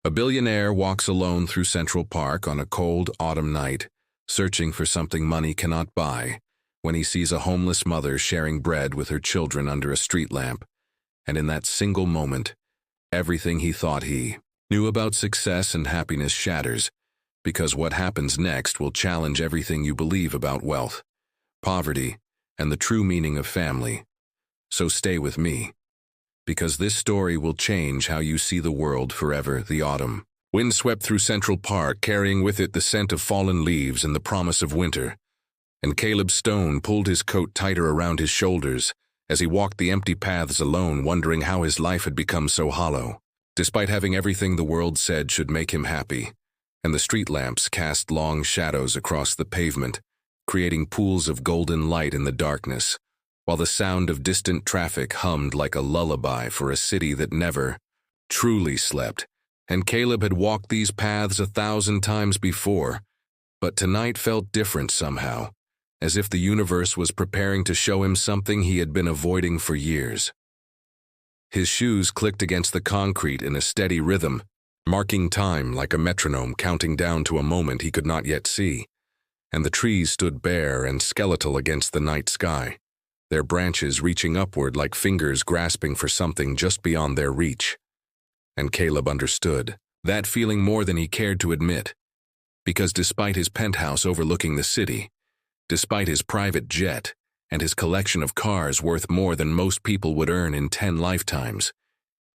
A billionaire walks alone through Central Park on a cold autumn night, searching for something money cannot buy, when he sees a homeless mother sharing bread with her children under a street lamp. And in that single moment, everything he thought he knew about success and happiness shatters, because what happens next will challenge everything you believe about wealth, poverty, and the true meaning of family. So stay with me, because this story will change how you see the world forever. The autumn wind swept through Central Park, carrying with it the scent of fallen leaves and the promise of winter. And Caleb Stone pulled his coat tighter around his shoulders as he walked the empty paths alone, wondering how his life had become so hollow, despite having everything the world said should make him happy. And the street lamps cast long shadows across the pavement, creating pools of golden light in the darkness, while the sound of distant traffic hummed like a lullaby for a city that never truly slept. And Caleb had walked these paths 1,000 times before, but tonight felt different somehow, as if the universe was preparing to show him something he had been avoiding for years. His shoes clicked against the concrete in a steady rhythm, marking time like a metronome, counting down to a moment he could not yet see. And the trees stood bare and skeletal against the night sky, their branches reaching upward like fingers grasping for something just beyond their reach. And Caleb understood that feeling more than he cared to admit, because despite his penthouse overlooking the city, despite his private jet and his collection of cars worth more than most people would earn in 10 lifetimes,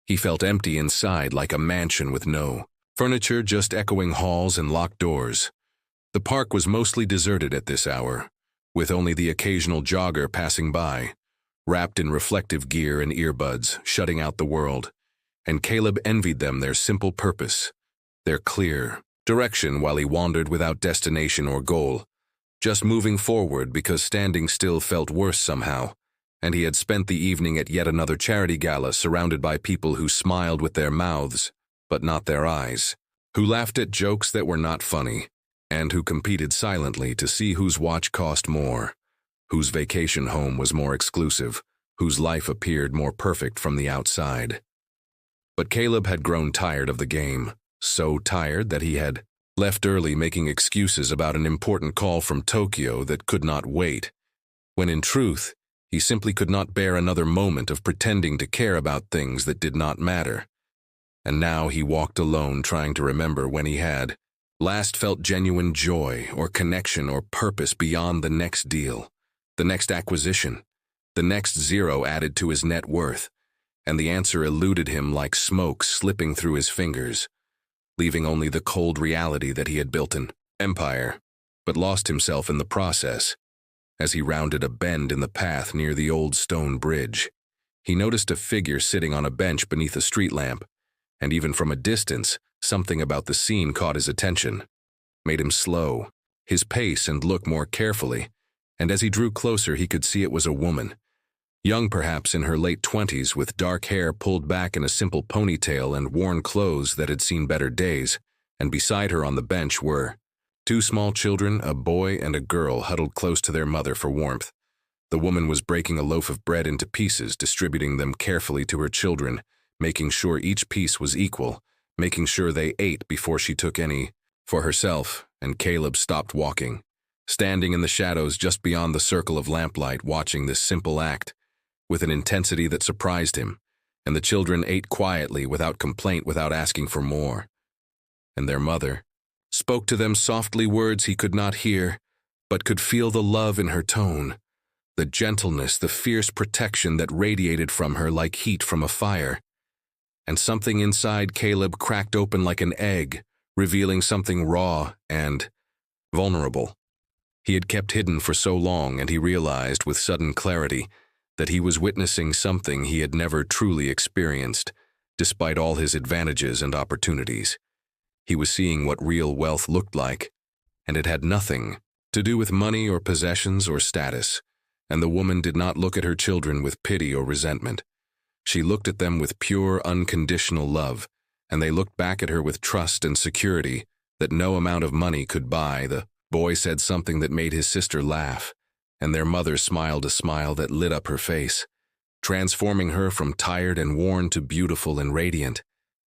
he felt empty inside, like a mansion with no furniture, just echoing halls and locked doors. The park was mostly deserted at this hour, with only the occasional jogger passing by, wrapped in reflective gear and earbuds, shutting out the world. And Caleb envied them their simple purpose, their clear direction, while he wandered without destination or goal, just moving forward because standing still felt worse somehow. And he had spent the evening at yet another charity gala, surrounded by people who smiled with their mouths, but not their eyes, who laughed at jokes that were not funny, and who competed silently to see whose watch cost more, whose vacation home was more exclusive, whose life appeared more perfect from the outside. But Caleb had grown tired of the game, so tired that he had left early, making excuses about an important call from Tokyo that could not wait, when in truth, he simply could not bear another moment of pretending to care about things that did not matter. And now he walked alone, trying to remember when he had last felt genuine joy or connection or purpose beyond the next deal, the next acquisition, the next zero added to his net worth. And the answer eluded him like smoke slipping through his fingers, leaving only the cold reality that he had built an empire, but lost himself in the process. As he rounded a bend in the path near the old stone bridge, he noticed a figure sitting on a bench beneath a street lamp, and even from a distance, something about the scene caught his attention, made him slow his pace and look more carefully, and as he drew closer he could see it was a woman, young perhaps in her late 20s, with dark hair pulled back in a simple ponytail and worn clothes that had seen better days, and beside her on the bench were 2 small children, a boy and a girl, huddled close to their mother for warmth. The woman was breaking a loaf of bread into pieces, distributing them carefully to her children, making sure each piece was equal, making sure they ate before she took any for herself. And Caleb stopped walking, standing in the shadows just beyond the circle of lamplight, watching this simple act with an intensity that surprised him. And the children ate quietly, without complaint, without asking for more. And their mother spoke to them softly, words he could not hear, but could feel the love in her tone, the gentleness, the fierce protection that radiated from her like heat from a fire. And something inside Caleb cracked open like an egg, revealing something raw and vulnerable. He had kept hidden for so long, and he realized with sudden clarity that he was witnessing something he had never truly experienced, despite all his advantages and opportunities. He was seeing what real wealth looked like, and it had nothing to do with money or possessions or status. And the woman did not look at her children with pity or resentment. She looked at them with pure, unconditional love, and they looked back at her with trust and security that no amount of money could buy. The boy said something that made his sister laugh, and their mother smiled a smile that lit up her face, transforming her from tired and worn to beautiful and radiant.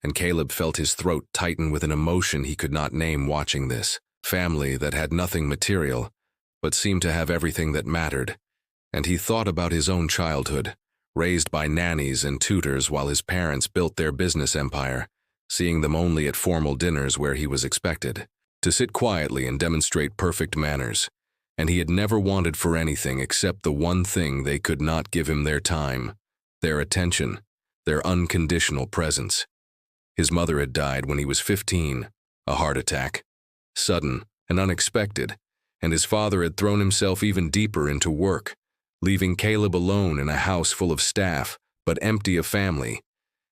and Caleb felt his throat tighten with an emotion he could not name watching this. Family that had nothing material, but seemed to have everything that mattered. And he thought about his own childhood, raised by nannies and tutors while his parents built their business empire, seeing them only at formal dinners where he was expected to sit quietly and demonstrate perfect manners. And he had never wanted for anything except the one thing they could not give him: their time, their attention, their unconditional presence. His mother had died when he was 15, a heart attack, sudden and unexpected, and his father had thrown himself even deeper into work, leaving Caleb alone in a house full of staff, but empty of family.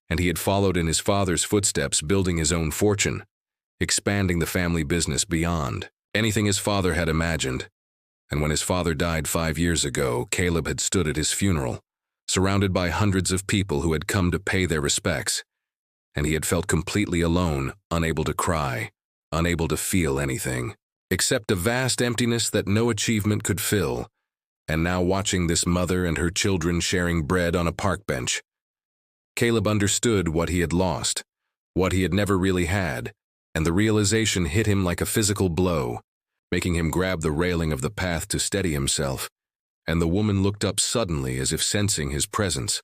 And he had followed in his father's footsteps, building his own fortune, expanding the family business beyond anything his father had imagined. And when his father died 5 years ago, Caleb had stood at his funeral, surrounded by hundreds of people who had come to pay their respects. And he had felt completely alone, unable to cry, unable to feel anything, except a vast emptiness that no achievement could fill. And now watching this mother and her children sharing bread on a park bench, Caleb understood what he had lost, what he had never really had, and the realization hit him like a physical blow, making him grab the railing of the path to steady himself. And the woman looked up suddenly as if sensing his presence,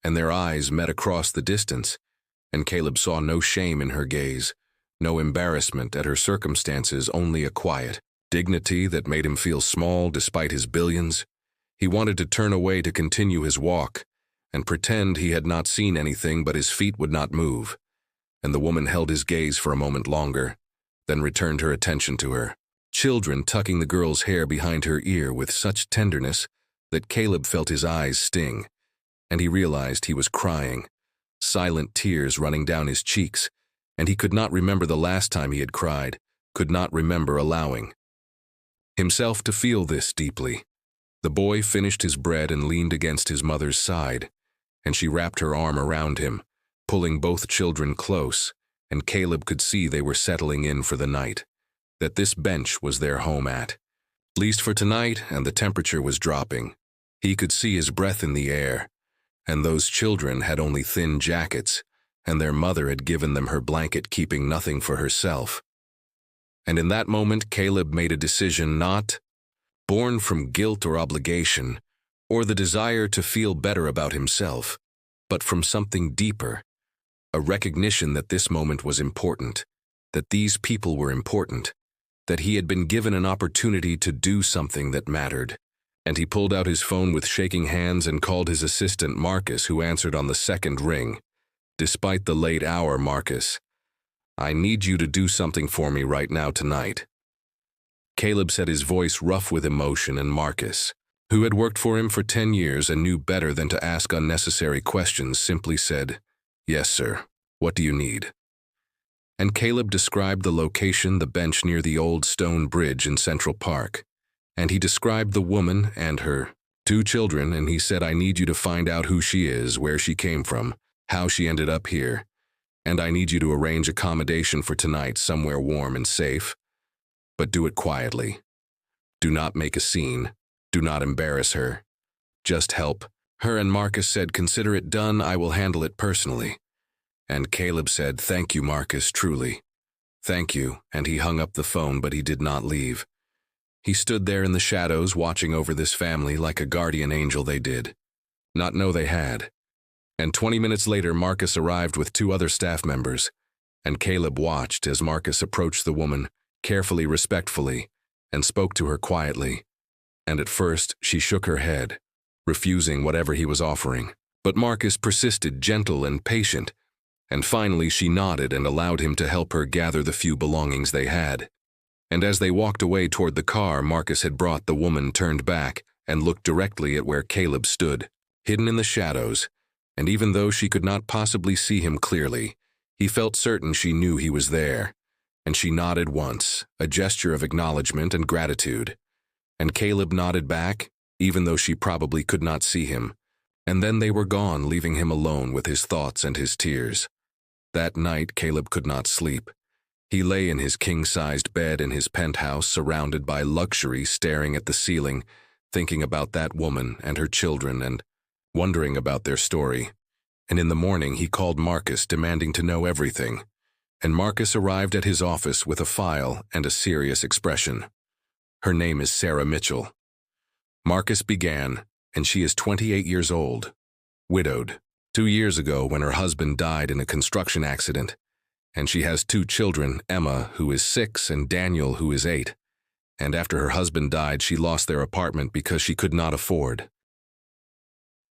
and their eyes met across the distance, and Caleb saw no shame in her gaze, no embarrassment at her circumstances, only a quiet dignity that made him feel small despite his billions. He wanted to turn away to continue his walk and pretend he had not seen anything, but his feet would not move. And the woman held his gaze for a moment longer, then returned her attention to her children, tucking the girl's hair behind her ear with such tenderness that Caleb felt his eyes sting, and he realized he was crying, silent tears running down his cheeks, and he could not remember the last time he had cried, could not remember allowing himself to feel this deeply. The boy finished his bread and leaned against his mother's side, and she wrapped her arm around him, pulling both children close, and Caleb could see they were settling in for the night, that this bench was their home at least for tonight, and the temperature was dropping. He could see his breath in the air, and those children had only thin jackets, and their mother had given them her blanket, keeping nothing for herself. And in that moment, Caleb made a decision not born from guilt or obligation, or the desire to feel better about himself, but from something deeper, a recognition that this moment was important, that these people were important, that he had been given an opportunity to do something that mattered. And he pulled out his phone with shaking hands and called his assistant Marcus, who answered on the second ring. "Despite the late hour, Marcus, I need you to do something for me right now tonight." Caleb said, his voice rough with emotion, and Marcus, who had worked for him for 10 years and knew better than to ask unnecessary questions, simply said, "Yes, sir. What do you need?" And Caleb described the location, the bench near the old stone bridge in Central Park. And he described the woman and her 2 children, and he said, "I need you to find out who she is, where she came from, how she ended up here. And I need you to arrange accommodation for tonight somewhere warm and safe. But do it quietly. Do not make a scene. Do not embarrass her. Just help her." And Marcus said, "Consider it done. I will handle it personally." And Caleb said, "Thank you, Marcus, truly. Thank you." And he hung up the phone, but he did not leave. He stood there in the shadows, watching over this family like a guardian angel they did not know they had. And 20 minutes later, Marcus arrived with 2 other staff members, and Caleb watched as Marcus approached the woman, carefully, respectfully, and spoke to her quietly. And at first, she shook her head, refusing whatever he was offering. But Marcus persisted, gentle and patient, and finally she nodded and allowed him to help her gather the few belongings they had. And as they walked away toward the car Marcus had brought, the woman turned back and looked directly at where Caleb stood, hidden in the shadows, and even though she could not possibly see him clearly, he felt certain she knew he was there. And she nodded once, a gesture of acknowledgement and gratitude. And Caleb nodded back, even though she probably could not see him. And then they were gone, leaving him alone with his thoughts and his tears. That night, Caleb could not sleep. He lay in his king-sized bed in his penthouse, surrounded by luxury, staring at the ceiling, thinking about that woman and her children and wondering about their story. and in the morning he called Marcus demanding to know everything, and Marcus arrived at his office with a file and a serious expression. Her name is Sarah Mitchell. Marcus began, and she is 28 years old, widowed, 2 years ago when her husband died in a construction accident, and she has 2 children, Emma, who is 6, and Daniel, who is 8. And after her husband died, she lost their apartment because she could not afford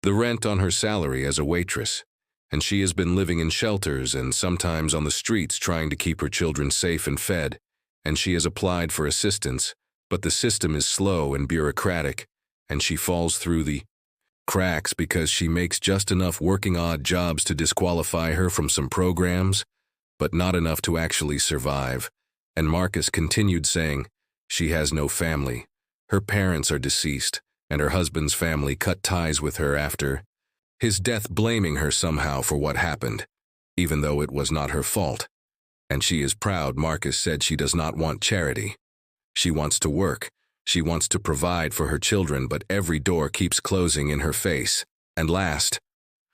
the rent on her salary as a waitress, and she has been living in shelters and sometimes on the streets trying to keep her children safe and fed, and she has applied for assistance, but the system is slow and bureaucratic, and she falls through the cracks because she makes just enough working odd jobs to disqualify her from some programs, but not enough to actually survive. And Marcus continued saying, she has no family. Her parents are deceased, and her husband's family cut ties with her after his death, blaming her somehow for what happened, even though it was not her fault. And she is proud. Marcus said she does not want charity. She wants to work. She wants to provide for her children, but every door keeps closing in her face. And last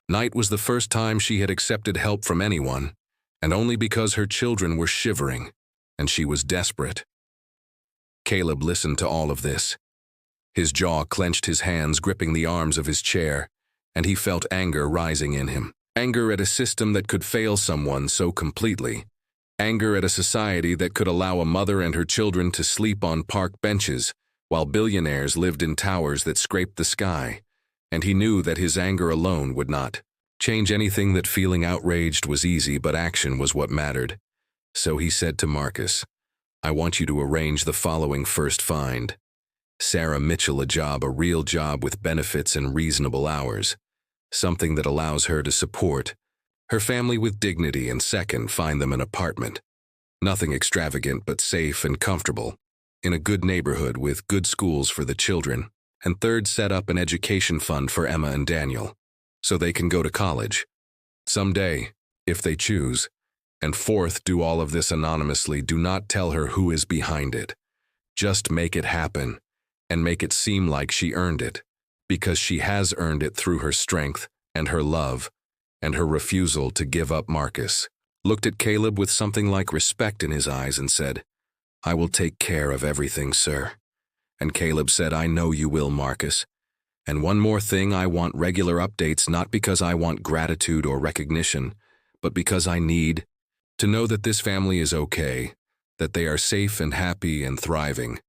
night was the first time she had accepted help from anyone, and only because her children were shivering, and she was desperate. Caleb listened to all of this. His jaw clenched, his hands gripping the arms of his chair, and he felt anger rising in him. Anger at a system that could fail someone so completely. Anger at a society that could allow a mother and her children to sleep on park benches while billionaires lived in towers that scraped the sky. And he knew that his anger alone would not change anything, that feeling outraged was easy, but action was what mattered. So he said to Marcus, I want you to arrange the following. First, find Sarah Mitchell a job, a real job with benefits and reasonable hours, something that allows her to support her family with dignity. And second, find them an apartment. Nothing extravagant, but safe and comfortable, in a good neighborhood with good schools for the children. And third, set up an education fund for Emma and Daniel, so they can go to college someday, if they choose. And fourth, do all of this anonymously. Do not tell her who is behind it. Just make it happen, and make it seem like she earned it, because she has earned it through her strength and her love and her refusal to give up. Marcus looked at Caleb with something like respect in his eyes and said, I will take care of everything, sir. And Caleb said, I know you will, Marcus. And one more thing, I want regular updates, not because I want gratitude or recognition, but because I need to know that this family is okay, that they are safe and happy and thriving.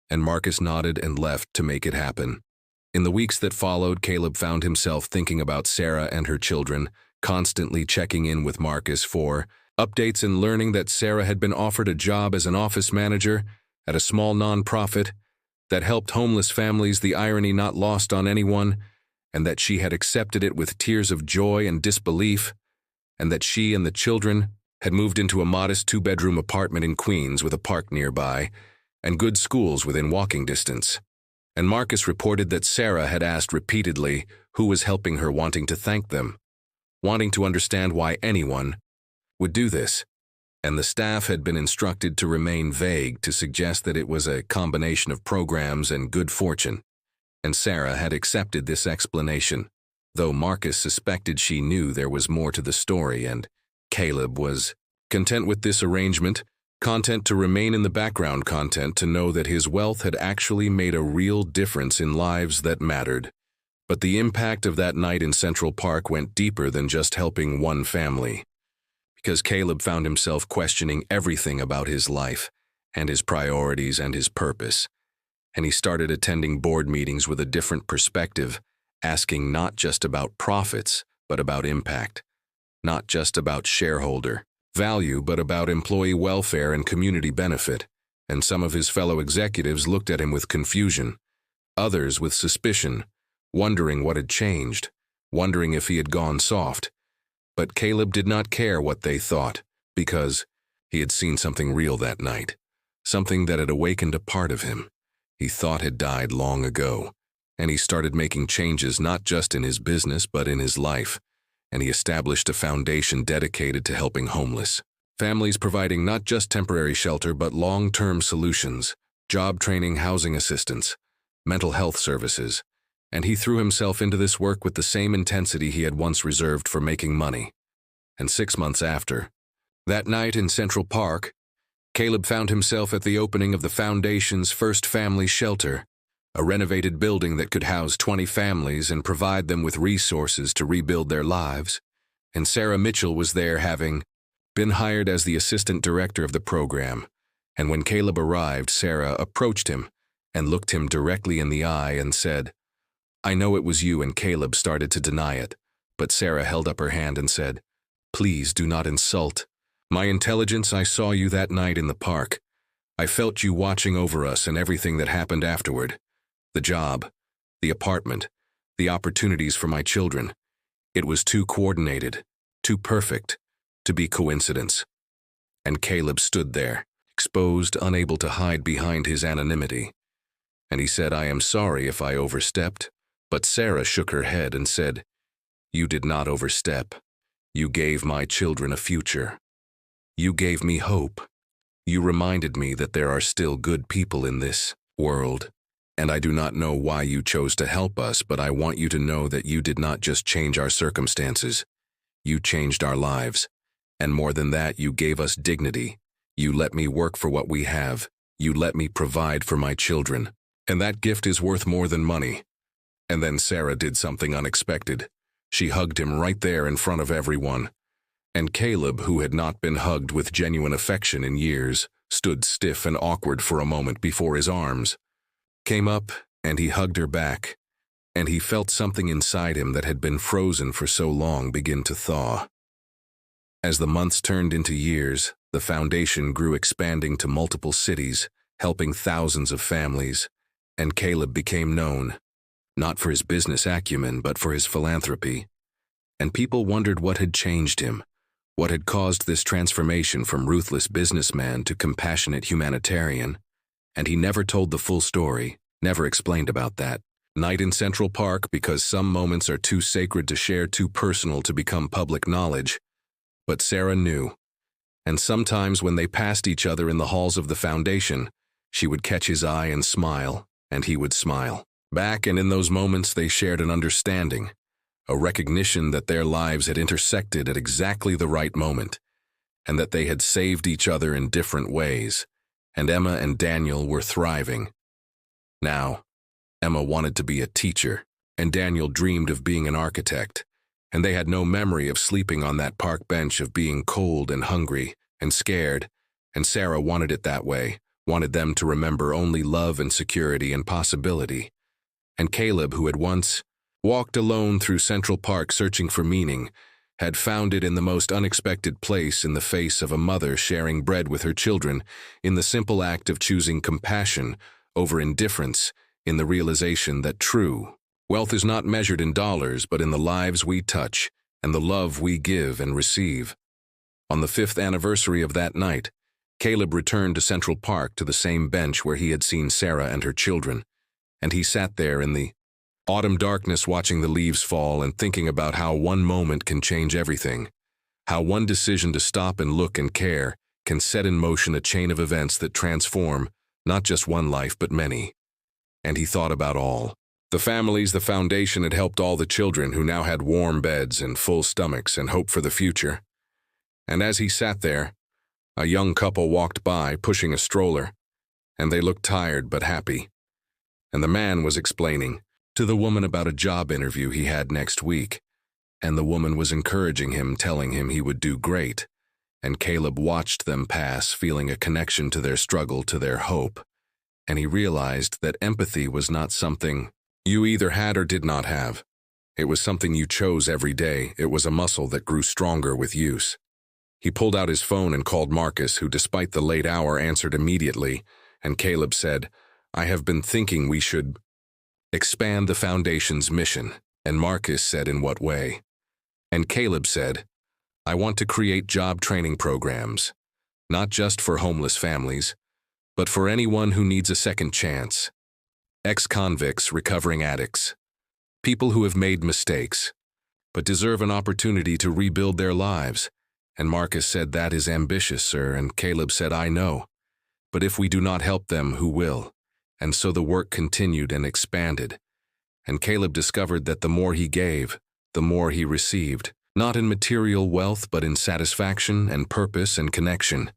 And Marcus nodded and left to make it happen. In the weeks that followed, Caleb found himself thinking about Sarah and her children, constantly checking in with Marcus for updates and learning that Sarah had been offered a job as an office manager at a small nonprofit that helped homeless families, the irony not lost on anyone, and that she had accepted it with tears of joy and disbelief, and that she and the children had moved into a modest 2-bedroom apartment in Queens with a park nearby and good schools within walking distance. And Marcus reported that Sarah had asked repeatedly who was helping her, wanting to thank them, wanting to understand why anyone would do this. And the staff had been instructed to remain vague, to suggest that it was a combination of programs and good fortune. And Sarah had accepted this explanation, though Marcus suspected she knew there was more to the story, and Caleb was content with this arrangement, content to remain in the background, content to know that his wealth had actually made a real difference in lives that mattered. But the impact of that night in Central Park went deeper than just helping one family, because Caleb found himself questioning everything about his life and his priorities and his purpose. And he started attending board meetings with a different perspective, asking not just about profits, but about impact, not just about shareholder value, but about employee welfare and community benefit. And some of his fellow executives looked at him with confusion, others with suspicion, wondering what had changed, wondering if he had gone soft. But Caleb did not care what they thought, because he had seen something real that night, something that had awakened a part of him he thought had died long ago. And he started making changes not just in his business but in his life, and he established a foundation dedicated to helping homeless families, providing not just temporary shelter but long-term solutions, job training, housing assistance, mental health services, and he threw himself into this work with the same intensity he had once reserved for making money. And 6 months after, that night in Central Park, Caleb found himself at the opening of the Foundation's first family shelter, a renovated building that could house 20 families and provide them with resources to rebuild their lives. And Sarah Mitchell was there, having been hired as the assistant director of the program. And when Caleb arrived, Sarah approached him and looked him directly in the eye and said, "I know it was you," and Caleb started to deny it, but Sarah held up her hand and said, "Please do not insult my intelligence. I saw you that night in the park. I felt you watching over us and everything that happened afterward. The job, the apartment, the opportunities for my children. It was too coordinated, too perfect, to be coincidence." And Caleb stood there, exposed, unable to hide behind his anonymity. And he said, "I am sorry if I overstepped." But Sarah shook her head and said, "You did not overstep. You gave my children a future. You gave me hope. You reminded me that there are still good people in this world. And I do not know why you chose to help us, but I want you to know that you did not just change our circumstances. You changed our lives. And more than that, you gave us dignity. You let me work for what we have. You let me provide for my children. And that gift is worth more than money." And then Sarah did something unexpected. She hugged him right there in front of everyone. And Caleb, who had not been hugged with genuine affection in years, stood stiff and awkward for a moment before his arms came up, and he hugged her back, and he felt something inside him that had been frozen for so long begin to thaw. As the months turned into years, the foundation grew, expanding to multiple cities, helping thousands of families, and Caleb became known, not for his business acumen, but for his philanthropy. And people wondered what had changed him, what had caused this transformation from ruthless businessman to compassionate humanitarian. And he never told the full story, never explained about that night in Central Park, because some moments are too sacred to share, too personal to become public knowledge. But Sarah knew. And sometimes when they passed each other in the halls of the foundation, she would catch his eye and smile, and he would smile back, and in those moments they shared an understanding, a recognition that their lives had intersected at exactly the right moment, and that they had saved each other in different ways, and Emma and Daniel were thriving. Now, Emma wanted to be a teacher, and Daniel dreamed of being an architect, and they had no memory of sleeping on that park bench, of being cold and hungry and scared, and Sarah wanted it that way, wanted them to remember only love and security and possibility. And Caleb, who had once walked alone through Central Park searching for meaning, had found it in the most unexpected place, in the face of a mother sharing bread with her children, in the simple act of choosing compassion over indifference, in the realization that true wealth is not measured in dollars, but in the lives we touch and the love we give and receive. On the 5th anniversary of that night, Caleb returned to Central Park, to the same bench where he had seen Sarah and her children, and he sat there in the autumn darkness, watching the leaves fall and thinking about how one moment can change everything, how one decision to stop and look and care can set in motion a chain of events that transform not just one life but many. And he thought about all the families the foundation had helped, all the children who now had warm beds and full stomachs and hope for the future. And as he sat there, a young couple walked by pushing a stroller, and they looked tired but happy. And the man was explaining to the woman about a job interview he had next week, and the woman was encouraging him, telling him he would do great. And Caleb watched them pass, feeling a connection to their struggle, to their hope, and he realized that empathy was not something you either had or did not have. It was something you chose every day. It was a muscle that grew stronger with use. He pulled out his phone and called Marcus, who, despite the late hour, answered immediately, and Caleb said, "I have been thinking we should expand the foundation's mission." And Marcus said, "In what way?" And Caleb said, "I want to create job training programs, not just for homeless families, but for anyone who needs a second chance. Ex-convicts, recovering addicts, people who have made mistakes, but deserve an opportunity to rebuild their lives." And Marcus said, "That is ambitious, sir." And Caleb said, "I know, but if we do not help them, who will?" And so the work continued and expanded. And Caleb discovered that the more he gave, the more he received, not in material wealth but in satisfaction and purpose and connection.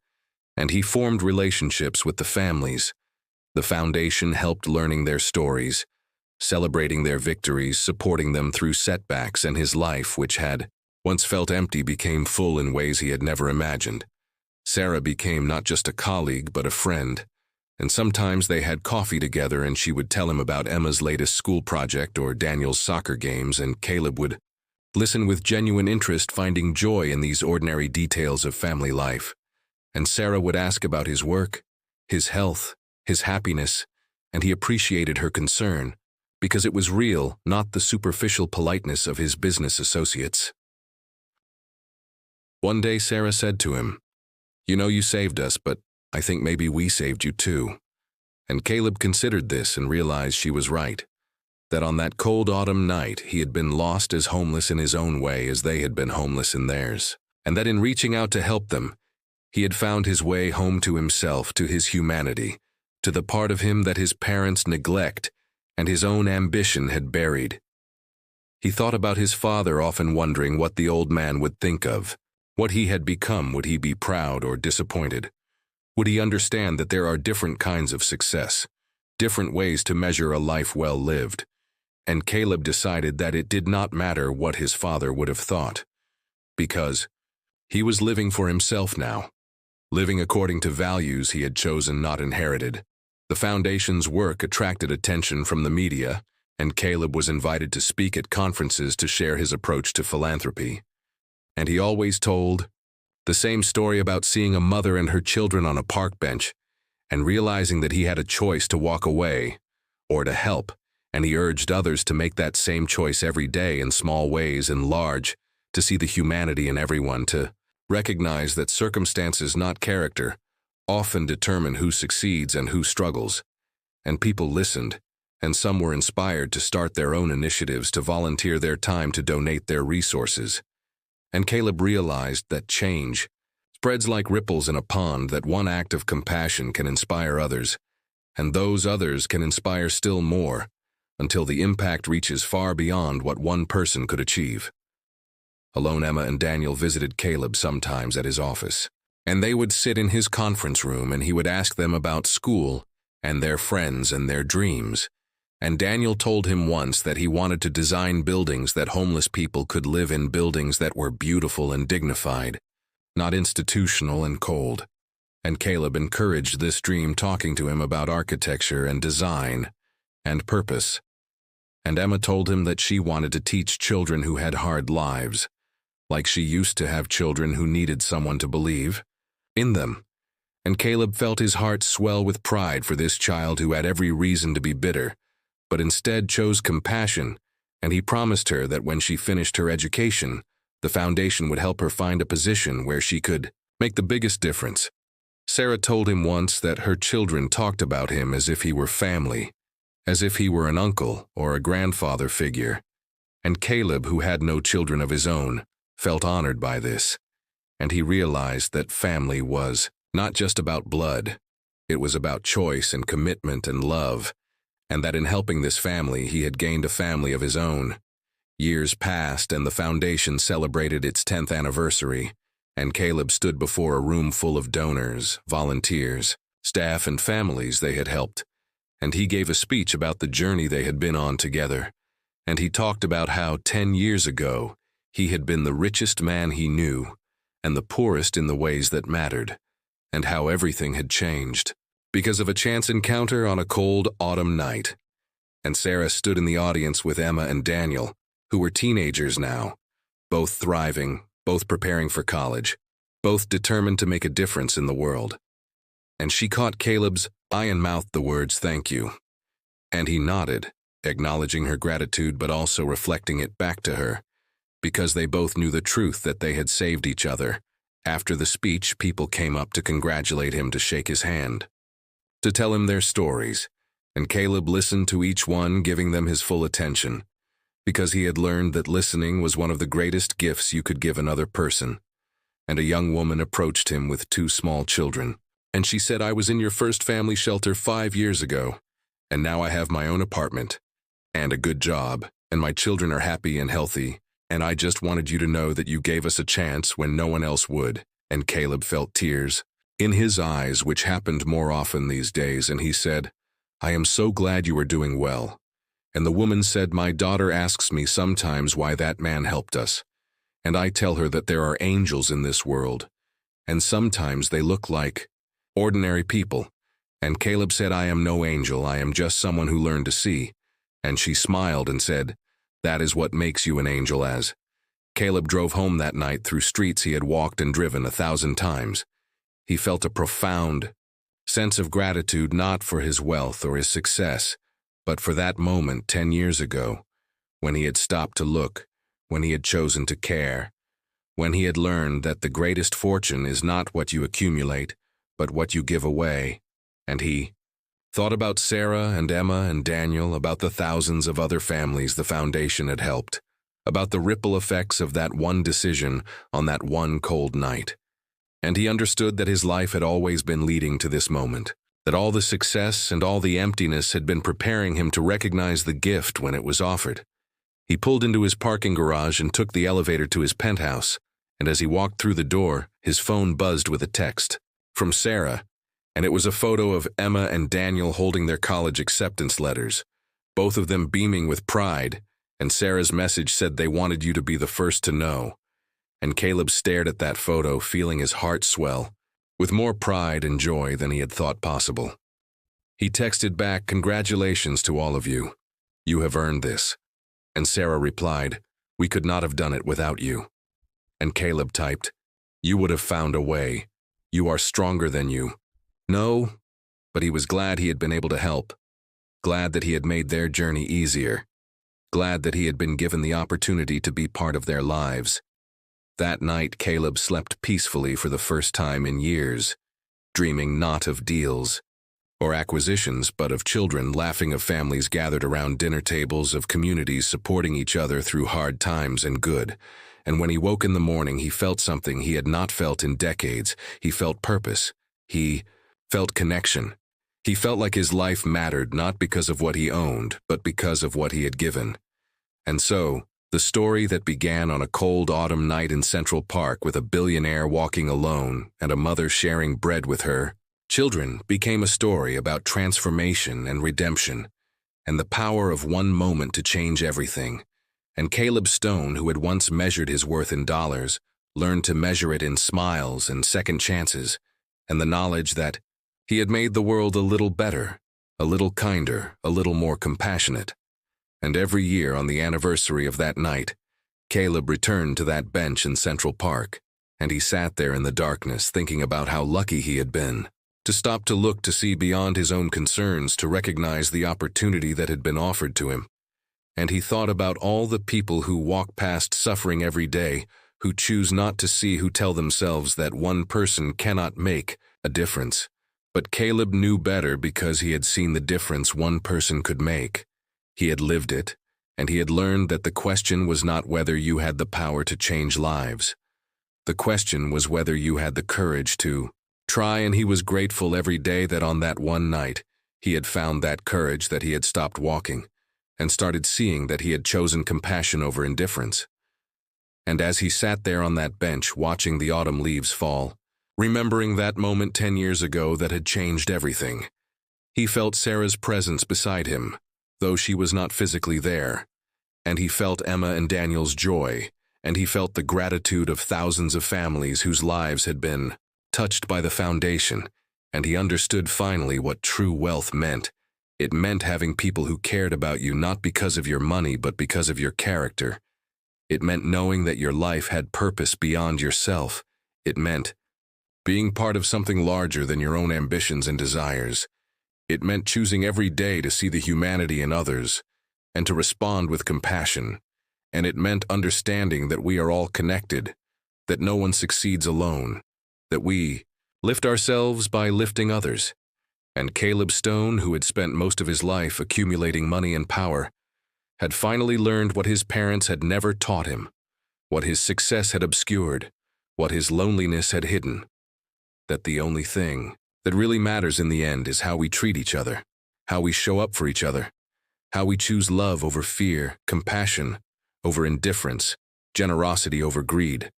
And he formed relationships with the families. The foundation helped learning their stories, celebrating their victories, supporting them through setbacks, and his life, which had once felt empty, became full in ways he had never imagined. Sarah became not just a colleague but a friend, and sometimes they had coffee together and she would tell him about Emma's latest school project or Daniel's soccer games, and Caleb would listen with genuine interest, finding joy in these ordinary details of family life. And Sarah would ask about his work, his health, his happiness, and he appreciated her concern, because it was real, not the superficial politeness of his business associates. One day Sarah said to him, "You know you saved us, but I think maybe we saved you too." And Caleb considered this and realized she was right, that on that cold autumn night he had been lost as homeless in his own way as they had been homeless in theirs, and that in reaching out to help them, he had found his way home to himself, to his humanity, to the part of him that his parents' neglect and his own ambition had buried. He thought about his father, often wondering what the old man would think of what he had become. Would he be proud or disappointed? Would he understand that there are different kinds of success, different ways to measure a life well lived? And Caleb decided that it did not matter what his father would have thought, because he was living for himself now, living according to values he had chosen, not inherited. The foundation's work attracted attention from the media, and Caleb was invited to speak at conferences to share his approach to philanthropy. And he always told the same story about seeing a mother and her children on a park bench and realizing that he had a choice to walk away or to help, and he urged others to make that same choice every day, in small ways and large, to see the humanity in everyone, to recognize that circumstances, not character, often determine who succeeds and who struggles. And people listened, and some were inspired to start their own initiatives, to volunteer their time, to donate their resources. And Caleb realized that change spreads like ripples in a pond, that one act of compassion can inspire others, and those others can inspire still more, until the impact reaches far beyond what one person could achieve. Alone, Emma and Daniel visited Caleb sometimes at his office, and they would sit in his conference room and he would ask them about school and their friends and their dreams. And Daniel told him once that he wanted to design buildings that homeless people could live in, buildings that were beautiful and dignified, not institutional and cold. And Caleb encouraged this dream, talking to him about architecture and design and purpose. And Emma told him that she wanted to teach children who had hard lives, like she used to have children who needed someone to believe in them. And Caleb felt his heart swell with pride for this child who had every reason to be bitter, but instead chose compassion, and he promised her that when she finished her education, the foundation would help her find a position where she could make the biggest difference. Sarah told him once that her children talked about him as if he were family, as if he were an uncle or a grandfather figure. And Caleb, who had no children of his own, felt honored by this, and he realized that family was not just about blood, it was about choice and commitment and love, and that in helping this family he had gained a family of his own. Years passed and the foundation celebrated its 10th anniversary, and Caleb stood before a room full of donors, volunteers, staff, and families they had helped, and he gave a speech about the journey they had been on together, and he talked about how 10 years ago he had been the richest man he knew and the poorest in the ways that mattered, and how everything had changed because of a chance encounter on a cold autumn night. And Sarah stood in the audience with Emma and Daniel, who were teenagers now, both thriving, both preparing for college, both determined to make a difference in the world. And she caught Caleb's eye and mouthed the words, "Thank you." And he nodded, acknowledging her gratitude but also reflecting it back to her, because they both knew the truth that they had saved each other. After the speech, people came up to congratulate him, to shake his hand, to tell him their stories, and Caleb listened to each one, giving them his full attention, because he had learned that listening was one of the greatest gifts you could give another person. And a young woman approached him with 2 small children, and she said, "I was in your first family shelter 5 years ago, and now I have my own apartment, and a good job, and my children are happy and healthy, and I just wanted you to know that you gave us a chance when no one else would." And Caleb felt tears in his eyes, which happened more often these days, and he said, "I am so glad you are doing well." And the woman said, "My daughter asks me sometimes why that man helped us, and I tell her that there are angels in this world, and sometimes they look like ordinary people." And Caleb said, "I am no angel, I am just someone who learned to see." And she smiled and said, "That is what makes you an angel." As Caleb drove home that night through streets he had walked and driven 1,000 times, he felt a profound sense of gratitude, not for his wealth or his success, but for that moment 10 years ago, when he had stopped to look, when he had chosen to care, when he had learned that the greatest fortune is not what you accumulate, but what you give away. And he thought about Sarah and Emma and Daniel, about the thousands of other families the foundation had helped, about the ripple effects of that one decision on that one cold night. And he understood that his life had always been leading to this moment, that all the success and all the emptiness had been preparing him to recognize the gift when it was offered. He pulled into his parking garage and took the elevator to his penthouse, and as he walked through the door, his phone buzzed with a text from Sarah, and it was a photo of Emma and Daniel holding their college acceptance letters, both of them beaming with pride, and Sarah's message said they wanted you to be the first to know. And Caleb stared at that photo, feeling his heart swell, with more pride and joy than he had thought possible. He texted back, "Congratulations to all of you. You have earned this." And Sarah replied, "We could not have done it without you." And Caleb typed, "You would have found a way. You are stronger than you." No, but he was glad he had been able to help, glad that he had made their journey easier, glad that he had been given the opportunity to be part of their lives. That night, Caleb slept peacefully for the first time in years, dreaming not of deals or acquisitions, but of children, laughing, of families gathered around dinner tables, of communities supporting each other through hard times and good. And when he woke in the morning, he felt something he had not felt in decades. He felt purpose. He felt connection. He felt like his life mattered, not because of what he owned, but because of what he had given. And so, the story that began on a cold autumn night in Central Park with a billionaire walking alone and a mother sharing bread with her children became a story about transformation and redemption, and the power of one moment to change everything. And Caleb Stone, who had once measured his worth in dollars, learned to measure it in smiles and second chances, and the knowledge that he had made the world a little better, a little kinder, a little more compassionate. And every year on the anniversary of that night, Caleb returned to that bench in Central Park, and he sat there in the darkness thinking about how lucky he had been, to stop to look, to see beyond his own concerns, to recognize the opportunity that had been offered to him. And he thought about all the people who walk past suffering every day, who choose not to see, who tell themselves that one person cannot make a difference. But Caleb knew better, because he had seen the difference one person could make. He had lived it, and he had learned that the question was not whether you had the power to change lives. The question was whether you had the courage to try, and he was grateful every day that on that one night he had found that courage, that he had stopped walking and started seeing, that he had chosen compassion over indifference. And as he sat there on that bench watching the autumn leaves fall, remembering that moment 10 years ago that had changed everything, he felt Sarah's presence beside him, though she was not physically there, and he felt Emma and Daniel's joy, and he felt the gratitude of thousands of families whose lives had been touched by the foundation, and he understood finally what true wealth meant. It meant having people who cared about you, not because of your money, but because of your character. It meant knowing that your life had purpose beyond yourself. It meant being part of something larger than your own ambitions and desires. It meant choosing every day to see the humanity in others and to respond with compassion. And it meant understanding that we are all connected, that no one succeeds alone, that we lift ourselves by lifting others. And Caleb Stone, who had spent most of his life accumulating money and power, had finally learned what his parents had never taught him, what his success had obscured, what his loneliness had hidden, that the only thing that really matters in the end is how we treat each other, how we show up for each other, how we choose love over fear, compassion over indifference, generosity over greed.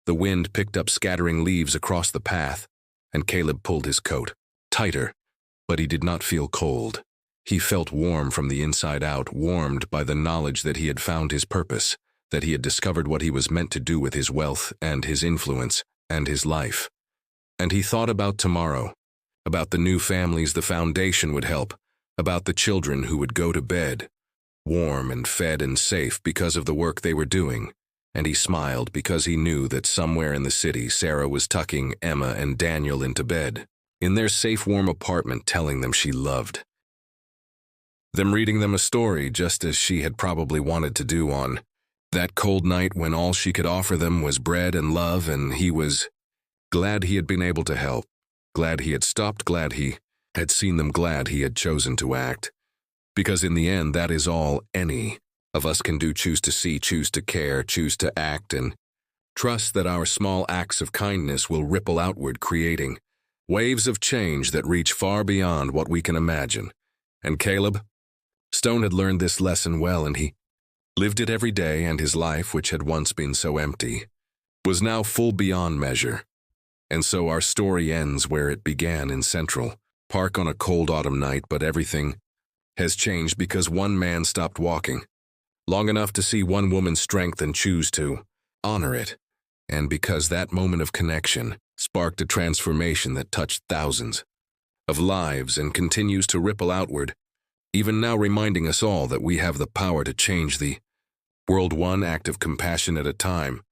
The wind picked up scattering leaves across the path, and Caleb pulled his coat tighter, but he did not feel cold. He felt warm from the inside out, warmed by the knowledge that he had found his purpose, that he had discovered what he was meant to do with his wealth and his influence and his life. And he thought about tomorrow, about the new families the foundation would help, about the children who would go to bed, warm and fed and safe because of the work they were doing. And he smiled because he knew that somewhere in the city Sarah was tucking Emma and Daniel into bed, in their safe, warm apartment, telling them she loved them, reading them a story just as she had probably wanted to do on that cold night when all she could offer them was bread and love, and he was glad he had been able to help, glad he had stopped, glad he had seen them, glad he had chosen to act. Because in the end, that is all any of us can do: choose to see, choose to care, choose to act, and trust that our small acts of kindness will ripple outward, creating waves of change that reach far beyond what we can imagine. And Caleb Stone had learned this lesson well, and he lived it every day, and his life, which had once been so empty, was now full beyond measure. And so our story ends where it began, in Central Park on a cold autumn night, but everything has changed because one man stopped walking long enough to see one woman's strength and choose to honor it. And because that moment of connection sparked a transformation that touched thousands of lives and continues to ripple outward, even now, reminding us all that we have the power to change the world, one act of compassion at a time,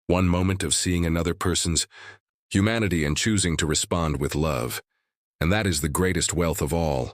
one moment of seeing another person's humanity and choosing to respond with love. And that is the greatest wealth of all,